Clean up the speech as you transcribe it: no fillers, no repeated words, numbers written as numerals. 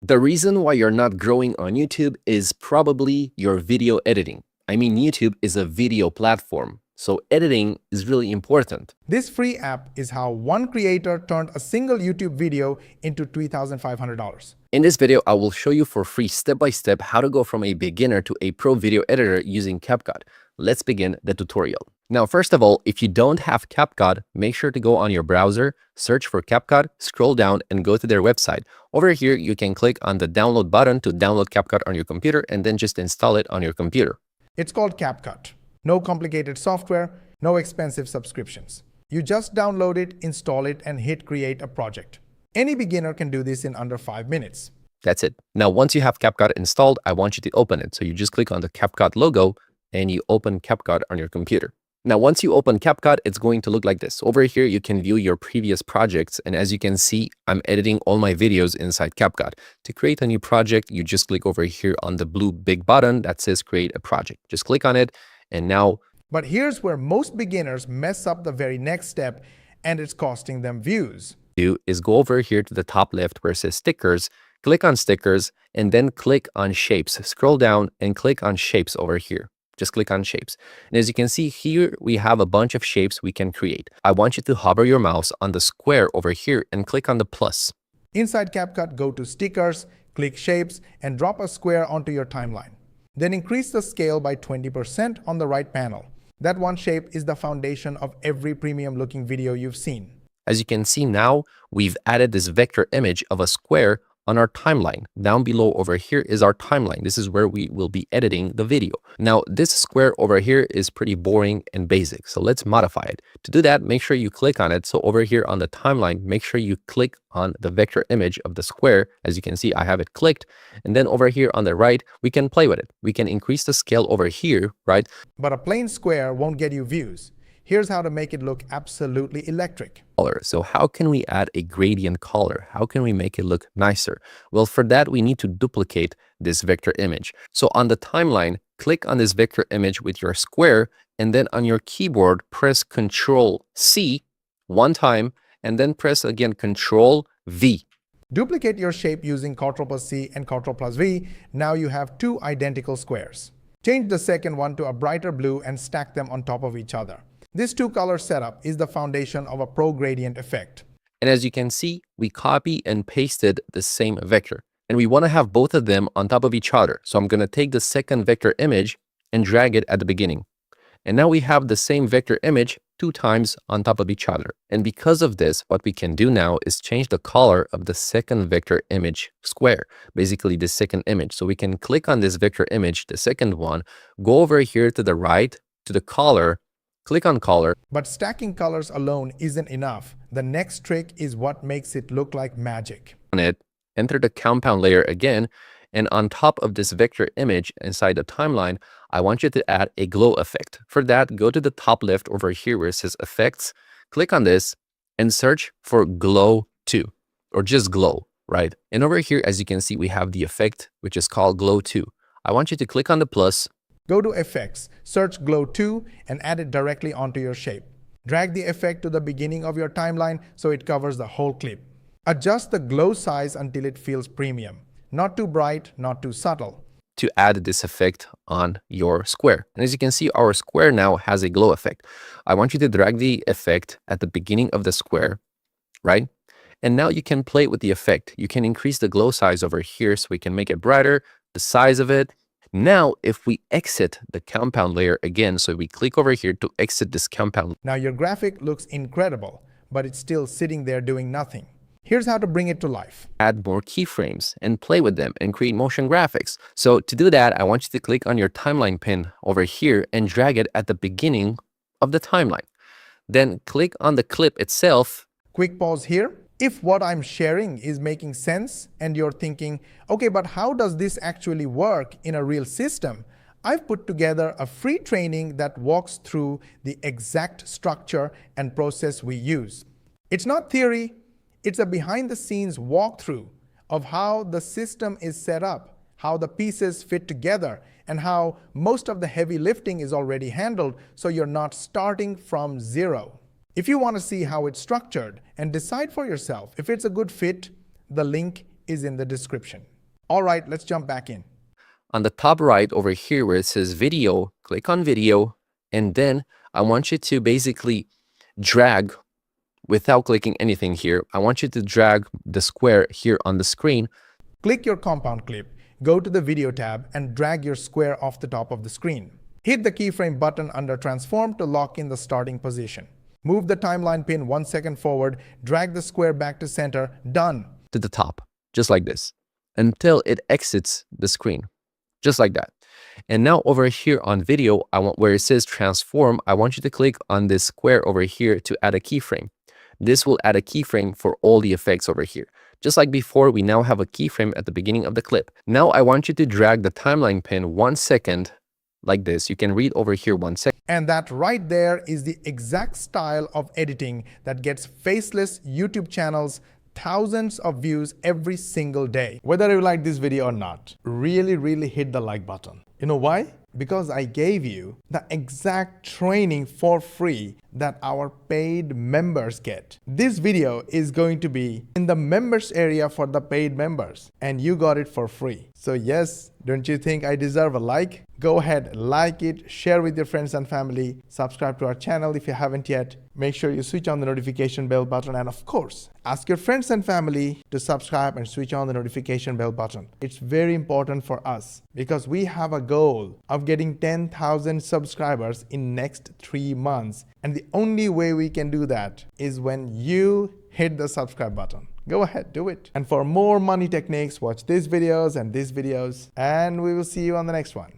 The reason why you're not growing on YouTube is probably your video editing. I mean, YouTube is a video platform, so editing is really important. This free app is how one creator turned a single YouTube video into $3,500. In this video, I will show you for free step-by-step how to go from a beginner to a pro video editor using CapCut. Let's begin the tutorial. Now, first of all, if you don't have CapCut, make sure to go on your browser, search for CapCut, scroll down and go to their website. Over here, you can click on the download button to download CapCut on your computer and then just install it on your computer. It's called CapCut. No complicated software, no expensive subscriptions. You just download it, install it, and hit create a project. Any beginner can do this in under 5 minutes. That's it. Now, once you have CapCut installed, I want you to open it. So you just click on the CapCut logo and you open CapCut on your computer. Now, once you open CapCut, it's going to look like this. Over here, you can view your previous projects. And as you can see, I'm editing all my videos inside CapCut. To create a new project, you just click over here on the blue big button that says create a project. Just click on it. And now, but here's where most beginners mess up the very next step, and it's costing them views. Do is go over here to the top left where it says stickers, click on stickers, and then click on shapes. Scroll down and click on shapes over here. Just click on shapes. And as you can see here, we have a bunch of shapes we can create. I want you to hover your mouse on the square over here and click on the plus. Inside CapCut, go to stickers, click shapes, and drop a square onto your timeline. Then increase the scale by 20% on the right panel. That one shape is the foundation of every premium looking video you've seen. As you can see now, we've added this vector image of a square on our timeline. Down below over here is our timeline. This is where we will be editing the video. Now, this square over here is pretty boring and basic, so let's modify it. To do that, make sure you click on it. So over here on the timeline, make sure you click on the vector image of the square. As you can see, I have it clicked. And then over here on the right, we can play with it. We can increase the scale over here, right? But a plain square won't get you views. Here's how to make it look absolutely electric. So how can we add a gradient color? How can we make it look nicer? Well, for that, we need to duplicate this vector image. So on the timeline, click on this vector image with your square, and then on your keyboard, press Ctrl C one time, and then press again Ctrl V. Duplicate your shape using Ctrl+C and Ctrl+V. Now you have two identical squares. Change the second one to a brighter blue and stack them on top of each other. This two-color setup is the foundation of a pro gradient effect. And as you can see, we copy and pasted the same vector. And we want to have both of them on top of each other. So I'm going to take the second vector image and drag it at the beginning. And now we have the same vector image 2 times on top of each other. And because of this, what we can do now is change the color of the second vector image square, basically the second image. So we can click on this vector image, the second one, go over here to the right, to the color, click on color. But stacking colors alone isn't enough. The next trick is what makes it look like magic. On it, enter the compound layer again, and on top of this vector image inside the timeline, I want you to add a glow effect. For that, go to the top left over here where it says effects, click on this and search for glow 2 or just glow, right? And over here, as you can see, we have the effect, which is called glow 2. I want you to click on the plus. Go to Effects, search Glow 2, and add it directly onto your shape. Drag the effect to the beginning of your timeline so it covers the whole clip. Adjust the glow size until it feels premium. Not too bright, not too subtle. To add this effect on your square. And as you can see, our square now has a glow effect. I want you to drag the effect at the beginning of the square, right? And now you can play with the effect. You can increase the glow size over here so we can make it brighter, the size of it. Now, if we exit the compound layer again, so we click over here to exit this compound. Now your graphic looks incredible, but it's still sitting there doing nothing. Here's how to bring it to life. Add more keyframes and play with them and create motion graphics. So to do that, I want you to click on your timeline pin over here and drag it at the beginning of the timeline. Then click on the clip itself. Quick pause here. If what I'm sharing is making sense and you're thinking, okay, but how does this actually work in a real system? I've put together a free training that walks through the exact structure and process we use. It's not theory, it's a behind-the-scenes walkthrough of how the system is set up, how the pieces fit together, and how most of the heavy lifting is already handled, so you're not starting from zero. If you want to see how it's structured and decide for yourself if it's a good fit, the link is in the description. All right, let's jump back in. On the top right over here where it says video, click on video, and then I want you to basically drag without clicking anything here. I want you to drag the square here on the screen. Click your compound clip, go to the video tab, and drag your square off the top of the screen. Hit the keyframe button under transform to lock in the starting position. Move the timeline pin 1 second forward, drag the square back to center, done. To the top, just like this, until it exits the screen. Just like that. And now over here on video, where it says transform, I want you to click on this square over here to add a keyframe. This will add a keyframe for all the effects over here. Just like before, we now have a keyframe at the beginning of the clip. Now I want you to drag the timeline pin 1 second like this. You can read over here 1 second. And that right there is the exact style of editing that gets faceless YouTube channels thousands of views every single day. Whether you like this video or not, really hit the like button. You know why? Because I gave you the exact training for free that our paid members get. This video is going to be in the members area for the paid members, and you got it for free. So yes, don't you think I deserve a like? Go ahead, like it, share with your friends and family, subscribe to our channel if you haven't yet. Make sure you switch on the notification bell button, and of course, ask your friends and family to subscribe and switch on the notification bell button. It's very important for us because we have a goal of getting 10,000 subscribers in next 3 months. And the only way we can do that is when you hit the subscribe button. Go ahead, do it. And for more money techniques, watch these videos and we will see you on the next one.